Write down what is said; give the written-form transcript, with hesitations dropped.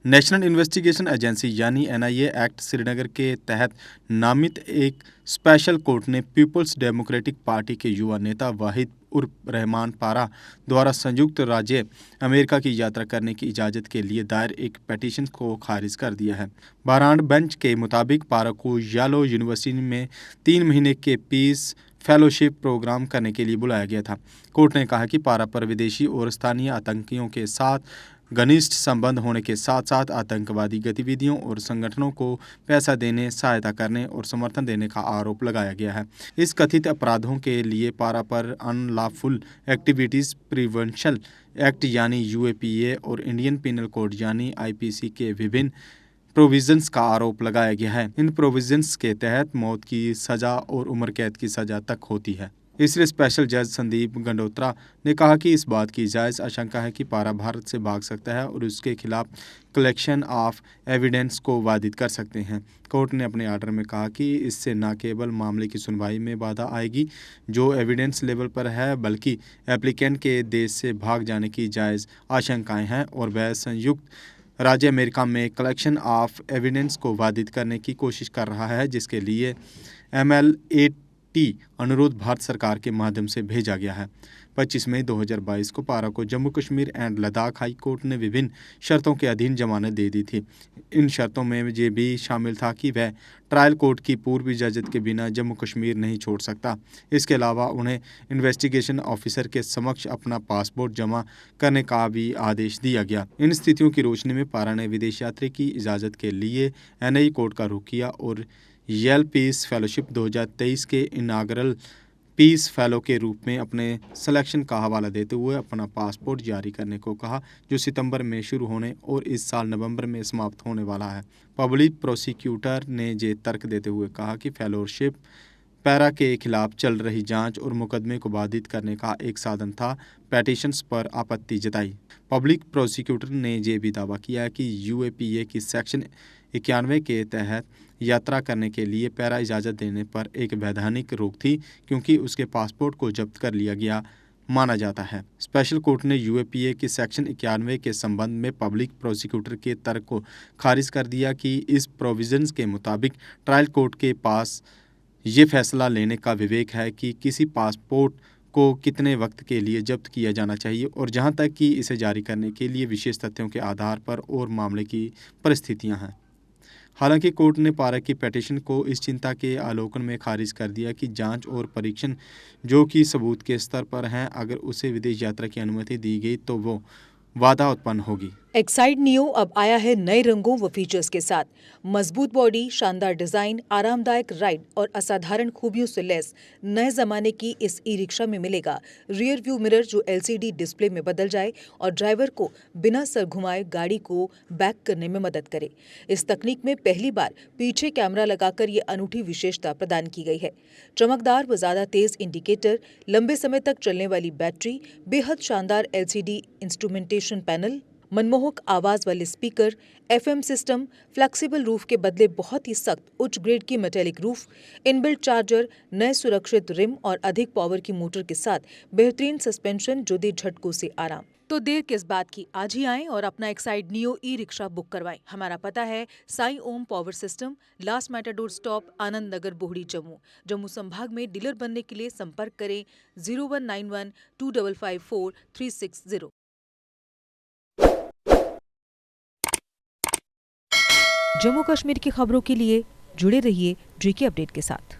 National investigation agency यानी NIA act Srinagar के तहत नामित एक स्पेशल कोर्ट ने पीपल्स डेमोक्रेटिक पार्टी के युवा नेता वाहिद उर्फ रहमान पारा द्वारा संयुक्त राज्य अमेरिका की यात्रा करने की इजाज़त के लिए दायर एक पिटीशन को खारिज कर दिया है। बारांड बेंच के मुताबिक पारा को यालो यूनिवर्सिटी में 3 महीने के पीस फेलोशिप प्रोग्राम करने के लिए बुलाया गया था। कोर्ट ने कहा कि पारा पर विदेशी और स्थानीय आतंकियों के साथ घनिष्ठ संबंध होने के साथ साथ आतंकवादी गतिविधियों और संगठनों को पैसा देने, सहायता करने और समर्थन देने का आरोप लगाया गया है। इस कथित अपराधों के लिए पारा पर अनलॉफुल एक्टिविटीज़ प्रिवेंशन एक्ट यानी यूएपीए और इंडियन पिनल कोड यानी आईपीसी के विभिन्न प्रोविजंस का आरोप लगाया गया है। इन प्रोविजंस के तहत मौत की सज़ा और उम्र कैद की सज़ा तक होती है। इसलिए स्पेशल जज संदीप गंडोत्रा ने कहा कि इस बात की जायज़ आशंका है कि पारा भारत से भाग सकता है और उसके खिलाफ कलेक्शन ऑफ एविडेंस को वादित कर सकते हैं। कोर्ट ने अपने आर्डर में कहा कि इससे न केवल मामले की सुनवाई में बाधा आएगी जो एविडेंस लेवल पर है, बल्कि एप्लीकेंट के देश से भाग जाने की जायज़ आशंकाएं हैं और वह संयुक्त राज्य अमेरिका में कलेक्शन ऑफ एविडेंस को वादित करने की कोशिश कर रहा है, जिसके लिए ML8 अनुरोध भारत सरकार के माध्यम से भेजा गया है। 25 मई 2022 को पारा को Jammu Kashmir and Ladakh high court ने विभिन्न शर्तों के अधीन जमानत दे दी थी। इन शर्तों में ये भी शामिल था कि वह ट्रायल कोर्ट की पूर्व इजाज़त के बिना जम्मू कश्मीर नहीं छोड़ सकता। इसके अलावा उन्हें इन्वेस्टिगेशन ऑफिसर के समक्ष अपना पासपोर्ट जमा करने का भी आदेश दिया गया। इन स्थितियों की रोशनी में पारा ने विदेश यात्रा की इजाज़त के लिए एनआईए कोर्ट का रुख किया और येल पीस फेलोशिप 2023 के इनागरल पीस फेलो के रूप में अपने सिलेक्शन का हवाला देते हुए अपना पासपोर्ट जारी करने को कहा, जो सितंबर में शुरू होने और इस साल नवंबर में समाप्त होने वाला है। पब्लिक प्रोसिक्यूटर ने ये तर्क देते हुए कहा कि फेलोशिप पैरा के खिलाफ चल रही जांच और मुकदमे को बाधित करने का एक साधन था। पेटिशंस पर आपत्ति जताई। पब्लिक प्रोसिक्यूटर ने ये भी दावा किया कि यूएपीए की सेक्शन 91 के तहत यात्रा करने के लिए पैरा इजाज़त देने पर एक वैधानिक रोक थी, क्योंकि उसके पासपोर्ट को जब्त कर लिया गया माना जाता है। स्पेशल कोर्ट ने यूएपीए की सेक्शन 91 के संबंध में पब्लिक प्रोसिक्यूटर के तर्क को खारिज कर दिया कि इस प्रोविजंस के मुताबिक ट्रायल कोर्ट के पास ये फैसला लेने का विवेक है कि किसी पासपोर्ट को कितने वक्त के लिए जब्त किया जाना चाहिए और जहां तक कि इसे जारी करने के लिए विशेष तथ्यों के आधार पर और मामले की परिस्थितियां हैं। हालांकि कोर्ट ने पारा की पिटीशन को इस चिंता के आलोकन में खारिज कर दिया कि जांच और परीक्षण जो कि सबूत के स्तर पर हैं, अगर उसे विदेश यात्रा की अनुमति दी गई तो वो वादा उत्पन्न होगी। एक्साइड नियो अब आया है नए रंगों व फीचर्स के साथ। मजबूत बॉडी, शानदार डिजाइन, आरामदायक राइड और असाधारण खूबियों से लैस नए जमाने की इस ई रिक्शा में मिलेगा रियर व्यू मिरर जो LCD डिस्प्ले में बदल जाए और ड्राइवर को बिना सर घुमाए गाड़ी को बैक करने में मदद करे। इस तकनीक में पहली बार पीछे कैमरा लगाकर ये अनूठी विशेषता प्रदान की गई है। चमकदार व ज्यादा तेज इंडिकेटर, लंबे समय तक चलने वाली बैटरी, बेहद शानदार LCD इंस्ट्रूमेंटेशन पैनल, मनमोहक आवाज वाले speaker, FM system, flexible roof के बदले बहुत ही सख्त उच्च ग्रेड की मेटेलिक रूफ, इनबिल्ट चार्जर, नए सुरक्षित रिम और अधिक पावर की मोटर के साथ बेहतरीन सस्पेंशन जो दे झटकों से आराम। तो देर किस बात की, आज ही आएं और अपना Exide Neo e rickshaw book करवाएं। हमारा पता है Sai Om power system, last matador stop, Anand Nagar, Bohri, Jammu. Jammu संभाग में डीलर बनने के लिए संपर्क करें 0191 2554 360। जम्मू कश्मीर की खबरों के लिए जुड़े रहिए JK अपडेट के साथ।